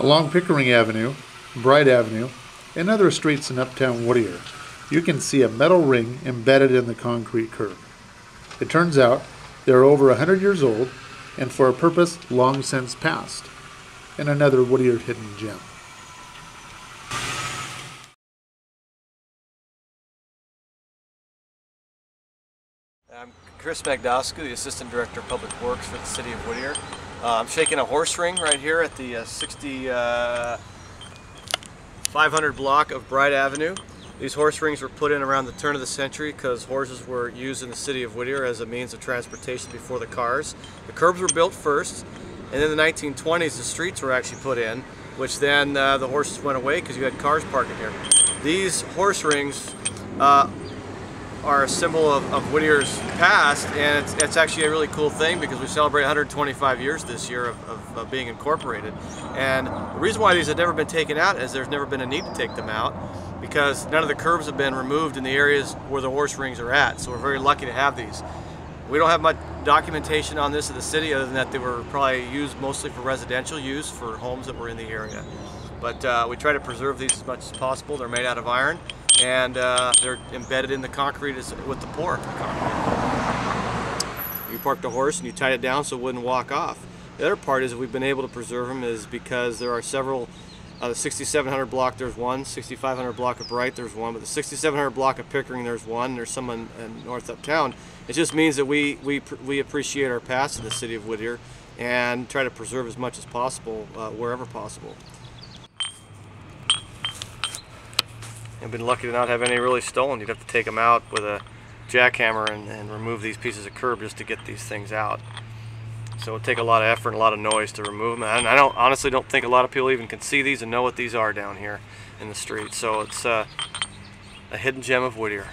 Along Pickering Avenue, Bright Avenue, and other streets in uptown Whittier, you can see a metal ring embedded in the concrete curb. It turns out they are over 100 years old and for a purpose long since past, and another Whittier hidden gem. I'm Chris Magdowski, the Assistant Director of Public Works for the City of Whittier. I'm shaking a horse ring right here at the 6500 block of Bright Avenue. These horse rings were put in around the turn of the century because horses were used in the City of Whittier as a means of transportation before the cars. The curbs were built first, and in the 1920s the streets were actually put in, which then the horses went away because you had cars parking here. These horse rings are a symbol of Whittier's past, and it's actually a really cool thing because we celebrate 125 years this year of being incorporated. And the reason why these have never been taken out is there's never been a need to take them out because none of the curbs have been removed in the areas where the horse rings are at, so we're very lucky to have these. We don't have much documentation on this in the city other than that they were probably used mostly for residential use for homes that were in the area. But we try to preserve these as much as possible. They're made out of iron, and they're embedded in the concrete with the pour. You parked a horse and you tied it down so it wouldn't walk off. The other part is that we've been able to preserve them is because there are several, the 6700 block there's one, 6500 block of Bright there's one, but the 6700 block of Pickering there's one, and there's some in North Uptown. It just means that we appreciate our past in the City of Whittier and try to preserve as much as possible wherever possible. I've been lucky to not have any really stolen. You'd have to take them out with a jackhammer and remove these pieces of curb just to get these things out. So it would take a lot of effort and a lot of noise to remove them. And I honestly don't think a lot of people even can see these and know what these are down here in the street. So it's a hidden gem of Whittier.